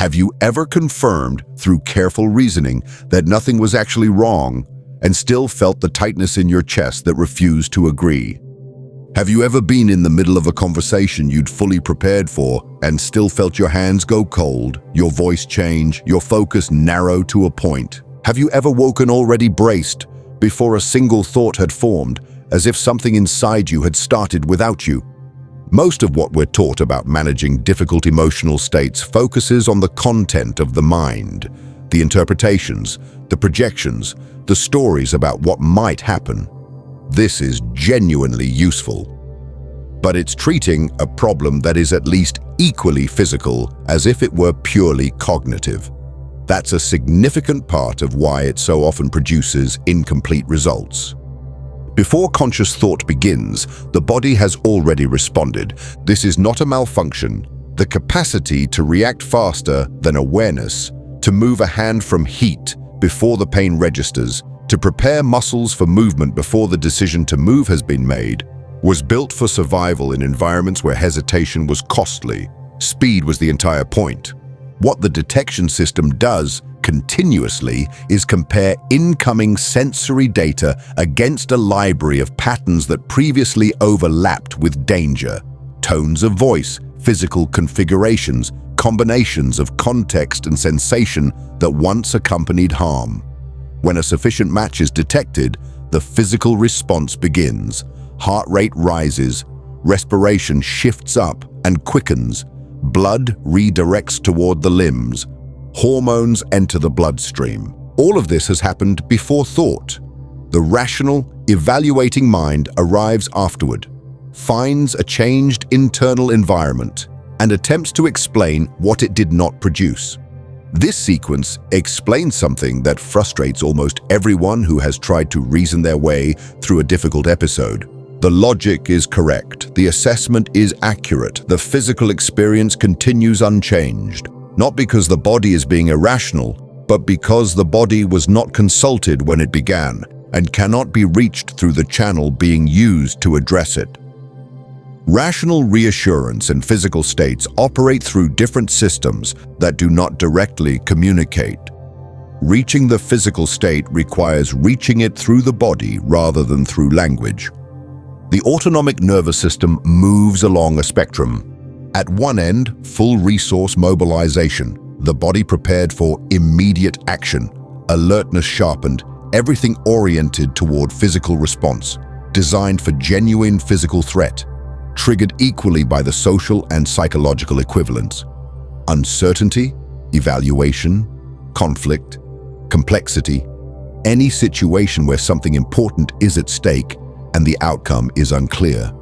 Have you ever confirmed through careful reasoning that nothing was actually wrong and still felt the tightness in your chest that refused to agree? Have you ever been in the middle of a conversation you'd fully prepared for and still felt your hands go cold, your voice change, your focus narrow to a point? Have you ever woken already braced before a single thought had formed, as if something inside you had started without you? Most of what we're taught about managing difficult emotional states focuses on the content of the mind, the interpretations, the projections, the stories about what might happen. This is genuinely useful, but it's treating a problem that is at least equally physical as if it were purely cognitive. That's a significant part of why it so often produces incomplete results. Before conscious thought begins, the body has already responded. This is not a malfunction. The capacity to react faster than awareness, to move a hand from heat before the pain registers, to prepare muscles for movement before the decision to move has been made, was built for survival in environments where hesitation was costly. Speed was the entire point. What the detection system does continuously is compare incoming sensory data against a library of patterns that previously overlapped with danger. Tones of voice, physical configurations, combinations of context and sensation that once accompanied harm. When a sufficient match is detected, the physical response begins. Heart rate rises, respiration shifts up and quickens, blood redirects toward the limbs, hormones enter the bloodstream. All of this has happened before thought. The rational, evaluating mind arrives afterward, finds a changed internal environment, and attempts to explain what it did not produce. This sequence explains something that frustrates almost everyone who has tried to reason their way through a difficult episode. The logic is correct, the assessment is accurate, the physical experience continues unchanged. Not because the body is being irrational, but because the body was not consulted when it began and cannot be reached through the channel being used to address it. Rational reassurance and physical states operate through different systems that do not directly communicate. Reaching the physical state requires reaching it through the body rather than through language. The autonomic nervous system moves along a spectrum. At one end, full resource mobilization, the body prepared for immediate action, alertness sharpened, everything oriented toward physical response, designed for genuine physical threat, triggered equally by the social and psychological equivalents. Uncertainty, evaluation, conflict, complexity, any situation where something important is at stake and the outcome is unclear.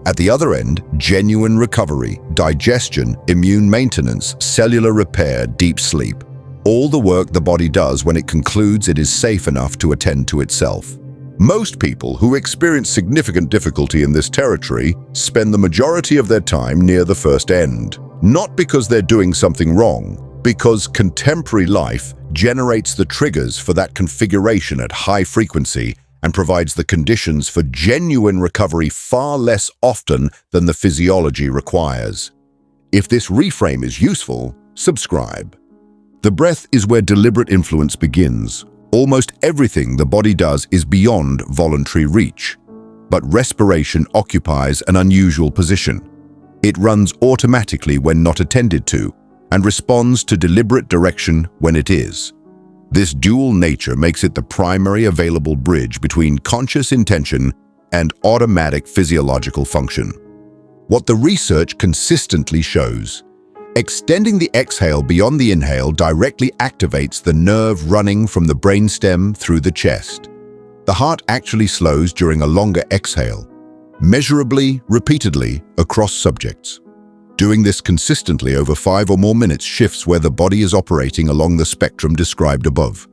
At the other end, genuine recovery, digestion, immune maintenance, cellular repair, deep sleep. All the work the body does when it concludes it is safe enough to attend to itself. Most people who experience significant difficulty in this territory spend the majority of their time near the first end. Not because they're doing something wrong, because contemporary life generates the triggers for that configuration at high frequency and provides the conditions for genuine recovery far less often than the physiology requires. If this reframe is useful, subscribe. The breath is where deliberate influence begins. Almost everything the body does is beyond voluntary reach, but respiration occupies an unusual position. It runs automatically when not attended to and responds to deliberate direction when it is. This dual nature makes it the primary available bridge between conscious intention and automatic physiological function. What the research consistently shows, extending the exhale beyond the inhale directly activates the nerve running from the brainstem through the chest. The heart actually slows during a longer exhale, measurably, repeatedly across subjects. Doing this consistently over 5 or more minutes shifts where the body is operating along the spectrum described above.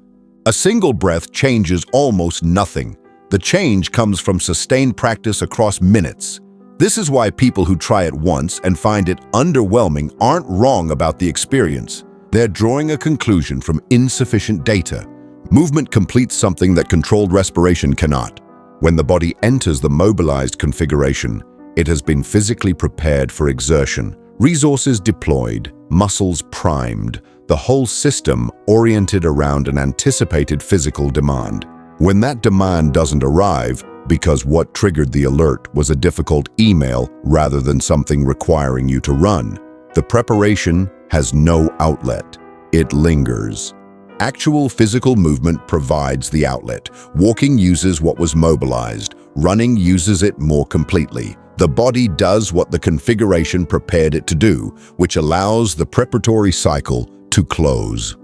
A single breath changes almost nothing. The change comes from sustained practice across minutes. This is why people who try it once and find it underwhelming aren't wrong about the experience. They're drawing a conclusion from insufficient data. Movement completes something that controlled respiration cannot. When the body enters the mobilized configuration, it has been physically prepared for exertion, Resources deployed, muscles primed, the whole system oriented around an anticipated physical demand. When that demand doesn't arrive, because what triggered the alert was a difficult email rather than something requiring you to run, the preparation has no outlet. It lingers. Actual physical movement provides the outlet. Walking uses what was mobilized. Running uses it more completely. The body does what the configuration prepared it to do, which allows the preparatory cycle to close.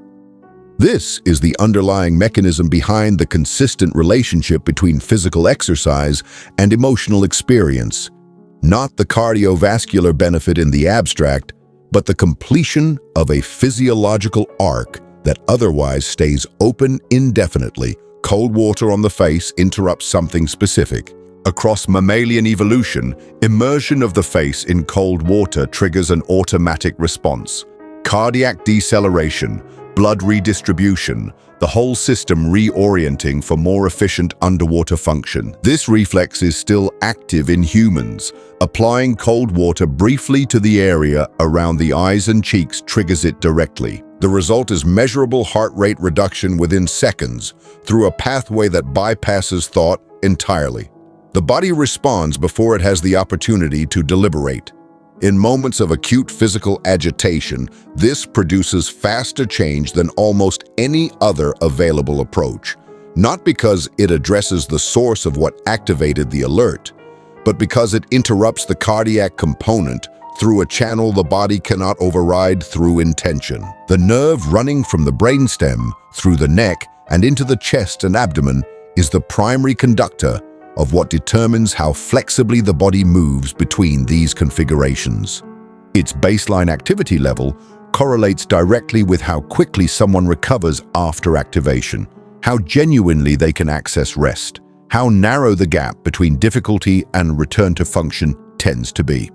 This is the underlying mechanism behind the consistent relationship between physical exercise and emotional experience. Not the cardiovascular benefit in the abstract, but the completion of a physiological arc that otherwise stays open indefinitely. Cold water on the face interrupts something specific. Across mammalian evolution, immersion of the face in cold water triggers an automatic response. Cardiac deceleration, blood redistribution, the whole system reorienting for more efficient underwater function. This reflex is still active in humans. Applying cold water briefly to the area around the eyes and cheeks triggers it directly. The result is measurable heart rate reduction within seconds through a pathway that bypasses thought entirely. The body responds before it has the opportunity to deliberate. In moments of acute physical agitation, this produces faster change than almost any other available approach, not because it addresses the source of what activated the alert, but because it interrupts the cardiac component through a channel the body cannot override through intention. The nerve running from the brainstem through the neck and into the chest and abdomen is the primary conductor of what determines how flexibly the body moves between these configurations. Its baseline activity level correlates directly with how quickly someone recovers after activation, how genuinely they can access rest, how narrow the gap between difficulty and return to function tends to be.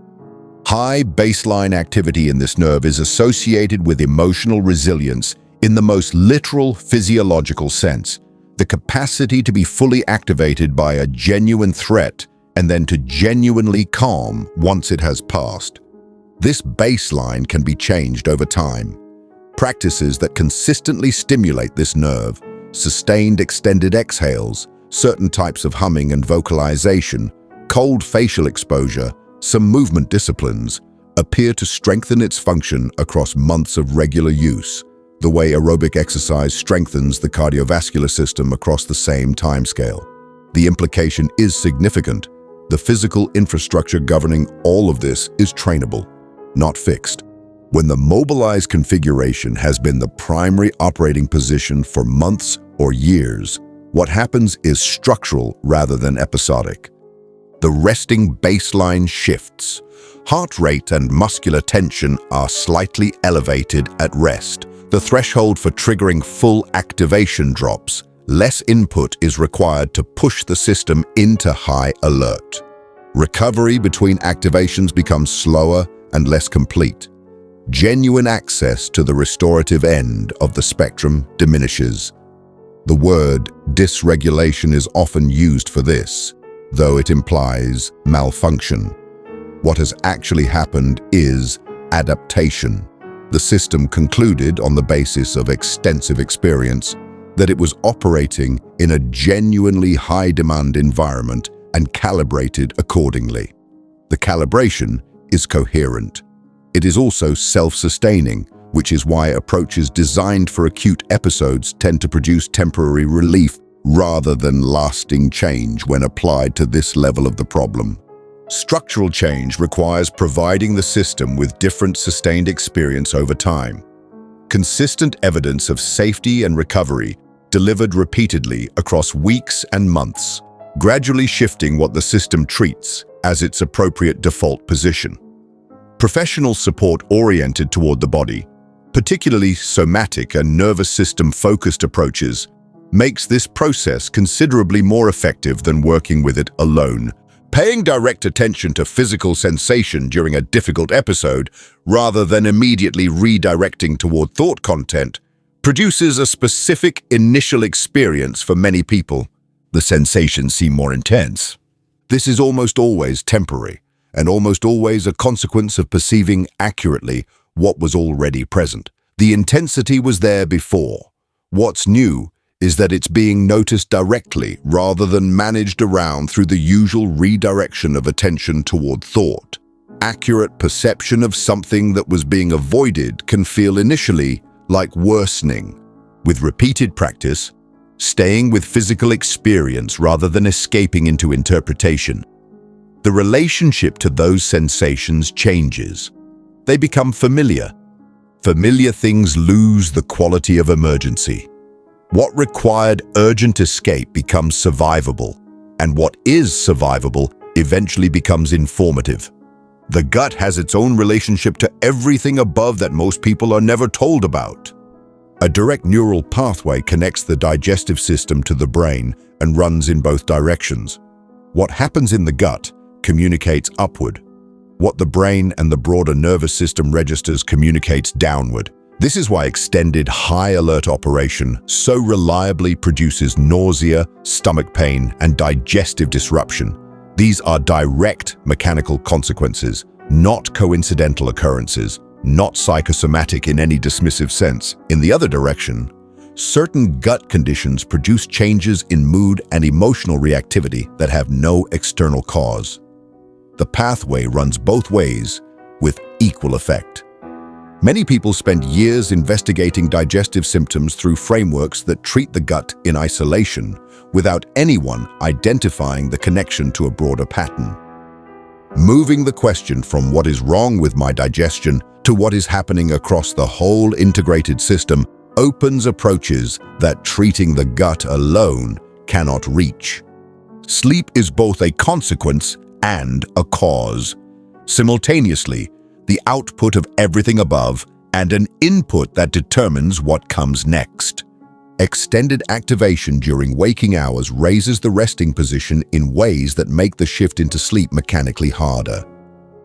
High baseline activity in this nerve is associated with emotional resilience in the most literal physiological sense, the capacity to be fully activated by a genuine threat and then to genuinely calm once it has passed. This baseline can be changed over time. Practices that consistently stimulate this nerve, sustained extended exhales, certain types of humming and vocalization, cold facial exposure, some movement disciplines, appear to strengthen its function across months of regular use, the way aerobic exercise strengthens the cardiovascular system across the same timescale. The implication is significant. The physical infrastructure governing all of this is trainable, not fixed. When the mobilized configuration has been the primary operating position for months or years, what happens is structural rather than episodic. The resting baseline shifts. Heart rate and muscular tension are slightly elevated at rest. The threshold for triggering full activation drops. Less input is required to push the system into high alert. Recovery between activations becomes slower and less complete. Genuine access to the restorative end of the spectrum diminishes. The word dysregulation is often used for this, though it implies malfunction. What has actually happened is adaptation. The system concluded on the basis of extensive experience that it was operating in a genuinely high-demand environment and calibrated accordingly. The calibration is coherent. It is also self-sustaining, which is why approaches designed for acute episodes tend to produce temporary relief rather than lasting change when applied to this level of the problem. Structural change requires providing the system with different sustained experience over time. Consistent evidence of safety and recovery delivered repeatedly across weeks and months, gradually shifting what the system treats as its appropriate default position. Professional support oriented toward the body, particularly somatic and nervous system-focused approaches, makes this process considerably more effective than working with it alone. Paying direct attention to physical sensation during a difficult episode, rather than immediately redirecting toward thought content, produces a specific initial experience for many people. The sensations seem more intense. This is almost always temporary, and almost always a consequence of perceiving accurately what was already present. The intensity was there before. What's new is that it's being noticed directly rather than managed around through the usual redirection of attention toward thought. Accurate perception of something that was being avoided can feel initially like worsening. With repeated practice, staying with physical experience rather than escaping into interpretation, the relationship to those sensations changes. They become familiar. Familiar things lose the quality of emergency. What required urgent escape becomes survivable, and what is survivable eventually becomes informative. The gut has its own relationship to everything above that most people are never told about. A direct neural pathway connects the digestive system to the brain and runs in both directions. What happens in the gut communicates upward. What the brain and the broader nervous system registers communicates downward. This is why extended high-alert operation so reliably produces nausea, stomach pain, and digestive disruption. These are direct mechanical consequences, not coincidental occurrences, not psychosomatic in any dismissive sense. In the other direction, certain gut conditions produce changes in mood and emotional reactivity that have no external cause. The pathway runs both ways with equal effect. Many people spend years investigating digestive symptoms through frameworks that treat the gut in isolation without anyone identifying the connection to a broader pattern. Moving the question from what is wrong with my digestion to what is happening across the whole integrated system opens approaches that treating the gut alone cannot reach. Sleep is both a consequence and a cause. Simultaneously, the output of everything above and an input that determines what comes next. Extended activation during waking hours raises the resting position in ways that make the shift into sleep mechanically harder.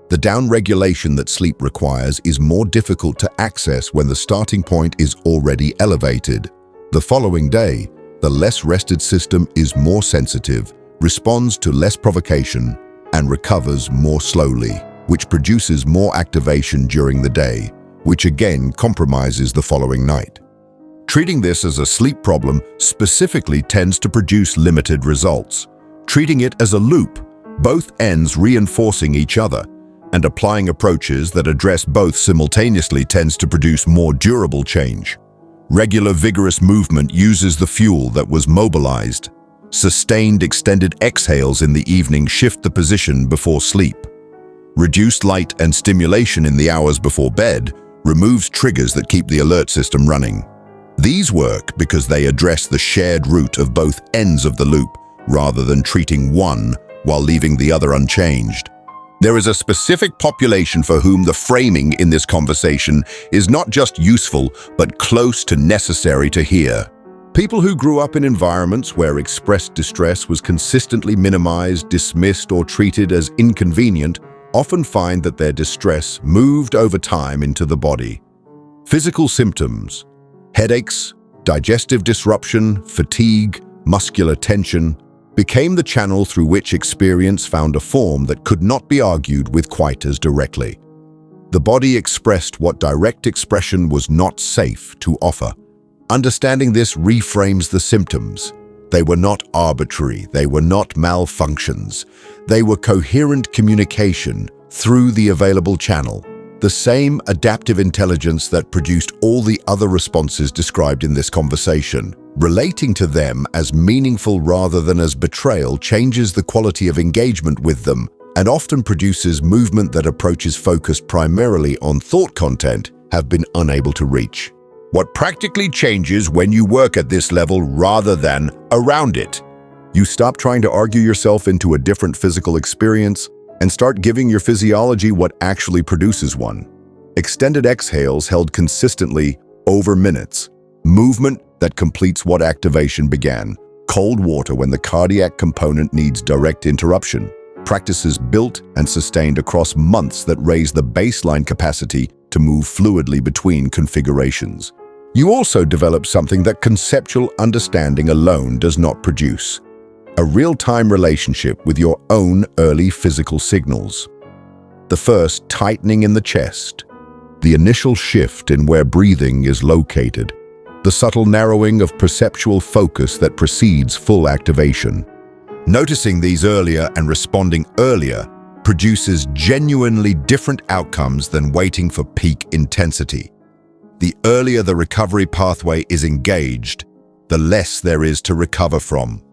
The downregulation that sleep requires is more difficult to access when the starting point is already elevated. The following day, the less rested system is more sensitive, responds to less provocation, and recovers more slowly, which produces more activation during the day, which again compromises the following night. Treating this as a sleep problem specifically tends to produce limited results. Treating it as a loop, both ends reinforcing each other, and applying approaches that address both simultaneously tends to produce more durable change. Regular vigorous movement uses the fuel that was mobilized. Sustained extended exhales in the evening shift the position before sleep. Reduced light and stimulation in the hours before bed removes triggers that keep the alert system running. These work because they address the shared root of both ends of the loop rather than treating one while leaving the other unchanged. There is a specific population for whom the framing in this conversation is not just useful but close to necessary to hear. People who grew up in environments where expressed distress was consistently minimized, dismissed, or treated as inconvenient often find that their distress moved over time into the body. Physical symptoms, headaches, digestive disruption, fatigue, muscular tension, became the channel through which experience found a form that could not be argued with quite as directly. The body expressed what direct expression was not safe to offer. Understanding this reframes the symptoms. They were not arbitrary, they were not malfunctions. They were coherent communication through the available channel. The same adaptive intelligence that produced all the other responses described in this conversation. Relating to them as meaningful rather than as betrayal changes the quality of engagement with them and often produces movement that approaches focused primarily on thought content have been unable to reach. What practically changes when you work at this level rather than around it? You stop trying to argue yourself into a different physical experience and start giving your physiology what actually produces one. Extended exhales held consistently over minutes. Movement that completes what activation began. Cold water when the cardiac component needs direct interruption. Practices built and sustained across months that raise the baseline capacity to move fluidly between configurations. You also develop something that conceptual understanding alone does not produce. A real-time relationship with your own early physical signals. The first, tightening in the chest. The initial shift in where breathing is located. The subtle narrowing of perceptual focus that precedes full activation. Noticing these earlier and responding earlier produces genuinely different outcomes than waiting for peak intensity. The earlier the recovery pathway is engaged, the less there is to recover from.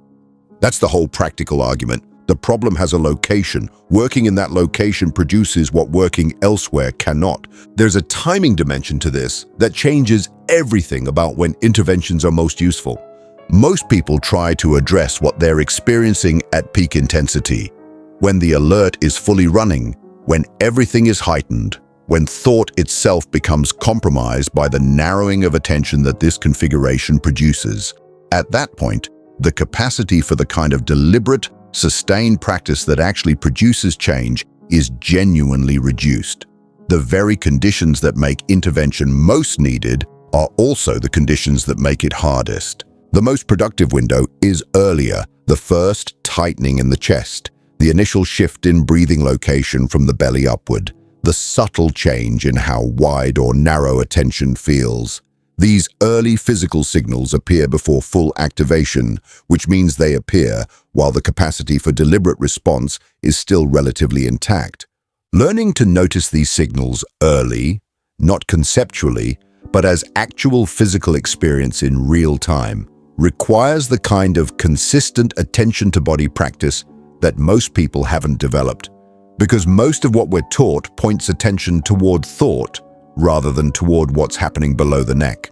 That's the whole practical argument. The problem has a location. Working in that location produces what working elsewhere cannot. There's a timing dimension to this that changes everything about when interventions are most useful. Most people try to address what they're experiencing at peak intensity, when the alert is fully running, when everything is heightened, when thought itself becomes compromised by the narrowing of attention that this configuration produces. At that point, the capacity for the kind of deliberate, sustained practice that actually produces change is genuinely reduced. The very conditions that make intervention most needed are also the conditions that make it hardest. The most productive window is earlier, the first tightening in the chest, the initial shift in breathing location from the belly upward, the subtle change in how wide or narrow attention feels. These early physical signals appear before full activation, which means they appear while the capacity for deliberate response is still relatively intact. Learning to notice these signals early, not conceptually, but as actual physical experience in real time, requires the kind of consistent attention-to-body practice that most people haven't developed, because most of what we're taught points attention toward thought rather than toward what's happening below the neck.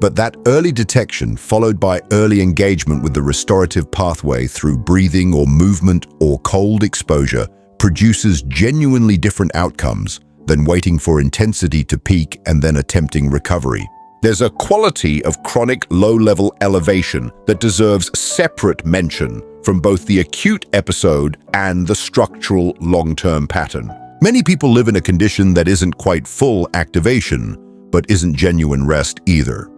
But that early detection, followed by early engagement with the restorative pathway through breathing or movement or cold exposure, produces genuinely different outcomes than waiting for intensity to peak and then attempting recovery. There's a quality of chronic low-level elevation that deserves separate mention from both the acute episode and the structural long-term pattern. Many people live in a condition that isn't quite full activation, but isn't genuine rest either.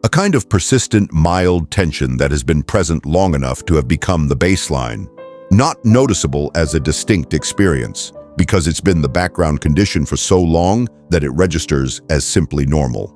A kind of persistent, mild tension that has been present long enough to have become the baseline, not noticeable as a distinct experience, because it's been the background condition for so long that it registers as simply normal.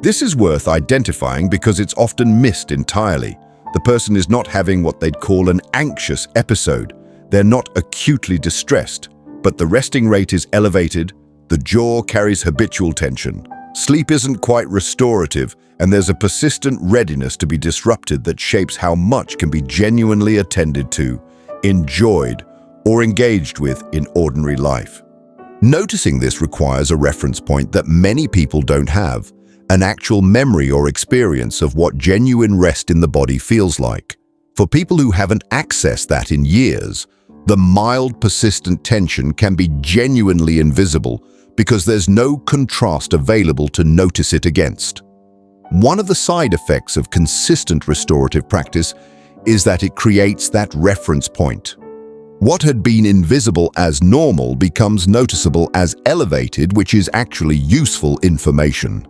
This is worth identifying because it's often missed entirely. The person is not having what they'd call an anxious episode. They're not acutely distressed, but the resting rate is elevated, the jaw carries habitual tension. Sleep isn't quite restorative, and there's a persistent readiness to be disrupted that shapes how much can be genuinely attended to, enjoyed, or engaged with in ordinary life. Noticing this requires a reference point that many people don't have, an actual memory or experience of what genuine rest in the body feels like. For people who haven't accessed that in years, the mild, persistent tension can be genuinely invisible because there's no contrast available to notice it against. One of the side effects of consistent restorative practice is that it creates that reference point. What had been invisible as normal becomes noticeable as elevated, which is actually useful information.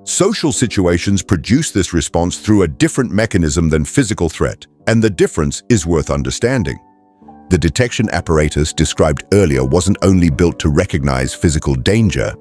Social situations produce this response through a different mechanism than physical threat, and the difference is worth understanding. The detection apparatus described earlier wasn't only built to recognize physical danger,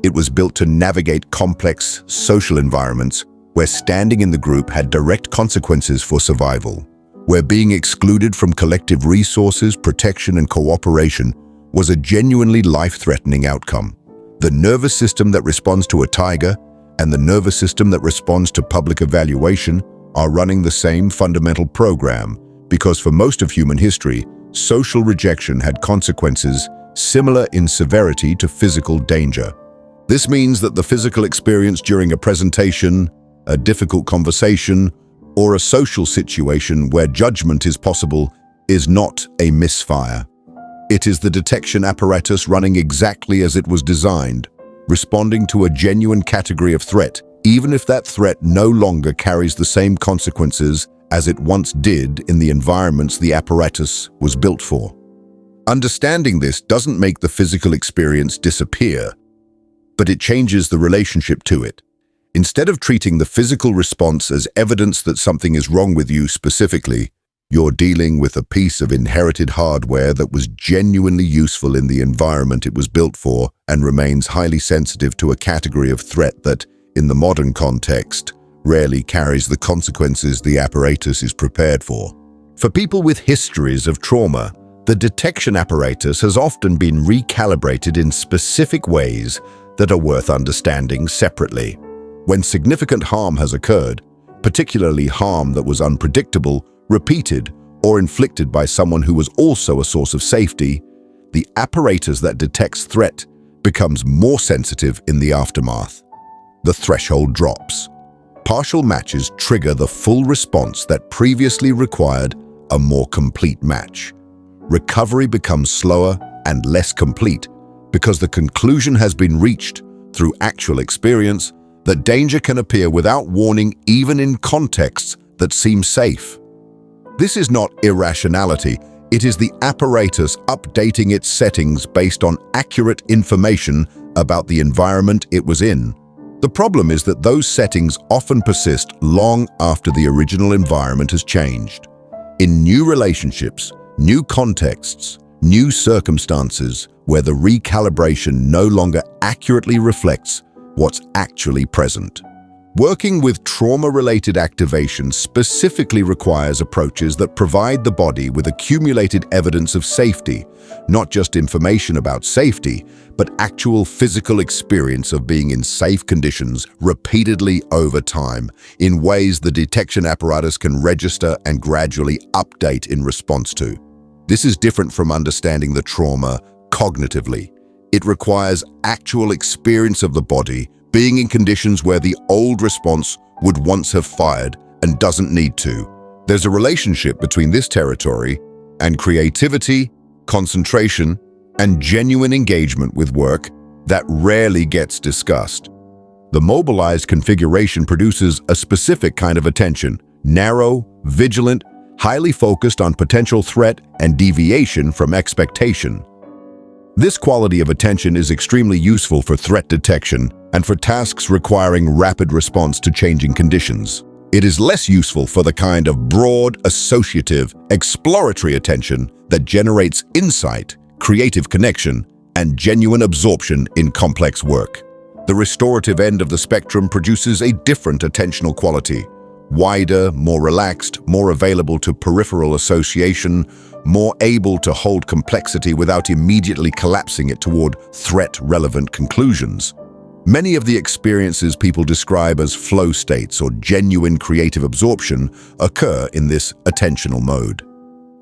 it was built to navigate complex social environments where standing in the group had direct consequences for survival, where being excluded from collective resources, protection, and cooperation was a genuinely life-threatening outcome. The nervous system that responds to a tiger and the nervous system that responds to public evaluation are running the same fundamental program because for most of human history, social rejection had consequences similar in severity to physical danger. This means that the physical experience during a presentation, a difficult conversation, or a social situation where judgment is possible is not a misfire. It is the detection apparatus running exactly as it was designed, responding to a genuine category of threat, even if that threat no longer carries the same consequences as it once did in the environments the apparatus was built for. Understanding this doesn't make the physical experience disappear, but it changes the relationship to it. Instead of treating the physical response as evidence that something is wrong with you specifically, You're dealing with a piece of inherited hardware that was genuinely useful in the environment it was built for and remains highly sensitive to a category of threat that, in the modern context, rarely carries the consequences the apparatus is prepared for. For people with histories of trauma, the detection apparatus has often been recalibrated in specific ways that are worth understanding separately. When significant harm has occurred, particularly harm that was unpredictable, repeated, or inflicted by someone who was also a source of safety, the apparatus that detects threat becomes more sensitive in the aftermath. The threshold drops. Partial matches trigger the full response that previously required a more complete match. Recovery becomes slower and less complete because the conclusion has been reached through actual experience that danger can appear without warning even in contexts that seem safe. This is not irrationality, it is the apparatus updating its settings based on accurate information about the environment it was in. The problem is that those settings often persist long after the original environment has changed. In new relationships, new contexts, new circumstances where the recalibration no longer accurately reflects what's actually present. Working with trauma-related activation specifically requires approaches that provide the body with accumulated evidence of safety, not just information about safety, but actual physical experience of being in safe conditions repeatedly over time, in ways the detection apparatus can register and gradually update in response to. This is different from understanding the trauma cognitively. It requires actual experience of the body being in conditions where the old response would once have fired and doesn't need to. There's a relationship between this territory and creativity, concentration, and genuine engagement with work that rarely gets discussed. The mobilized configuration produces a specific kind of attention, narrow, vigilant, highly focused on potential threat and deviation from expectation. This quality of attention is extremely useful for threat detection and for tasks requiring rapid response to changing conditions. It is less useful for the kind of broad, associative, exploratory attention that generates insight, creative connection, and genuine absorption in complex work. The restorative end of the spectrum produces a different attentional quality, wider, more relaxed, more available to peripheral association, more able to hold complexity without immediately collapsing it toward threat-relevant conclusions. Many of the experiences people describe as flow states or genuine creative absorption occur in this attentional mode.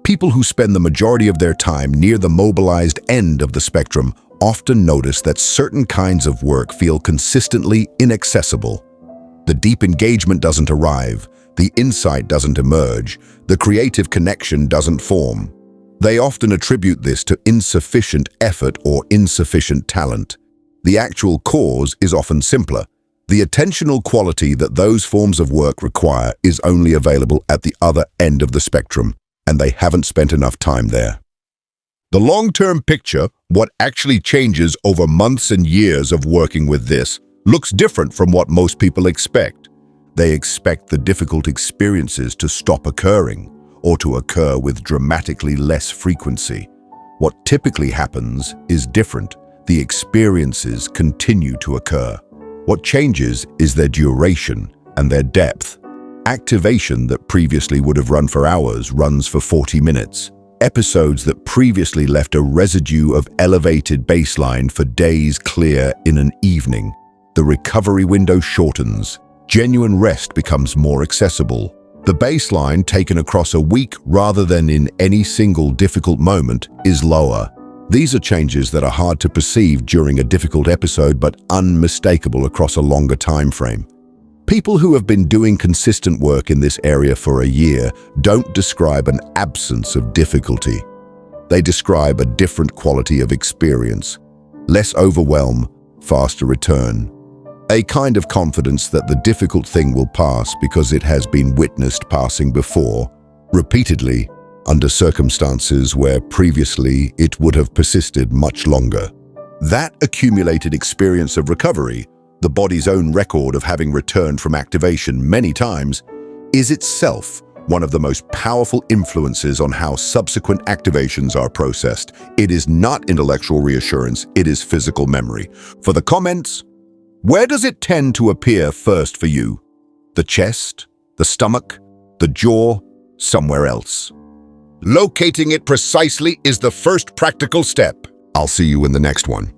People who spend the majority of their time near the mobilized end of the spectrum often notice that certain kinds of work feel consistently inaccessible. The deep engagement doesn't arrive, the insight doesn't emerge, the creative connection doesn't form. They often attribute this to insufficient effort or insufficient talent. The actual cause is often simpler. The attentional quality that those forms of work require is only available at the other end of the spectrum, and they haven't spent enough time there. The long-term picture, what actually changes over months and years of working with this, looks different from what most people expect. They expect the difficult experiences to stop occurring, or to occur with dramatically less frequency. What typically happens is different. The experiences continue to occur. What changes is their duration and their depth. Activation that previously would have run for hours runs for 40 minutes. Episodes that previously left a residue of elevated baseline for days clear in an evening. The recovery window shortens. Genuine rest becomes more accessible. The baseline taken across a week rather than in any single difficult moment is lower. These are changes that are hard to perceive during a difficult episode but unmistakable across a longer time frame. People who have been doing consistent work in this area for a year don't describe an absence of difficulty. They describe a different quality of experience. Less overwhelm, faster return. A kind of confidence that the difficult thing will pass because it has been witnessed passing before, repeatedly, under circumstances where previously it would have persisted much longer. That accumulated experience of recovery, the body's own record of having returned from activation many times, is itself one of the most powerful influences on how subsequent activations are processed. It is not intellectual reassurance, it is physical memory. For the comments, where does it tend to appear first for you? The chest? The stomach? The jaw? Somewhere else? Locating it precisely is the first practical step. I'll see you in the next one.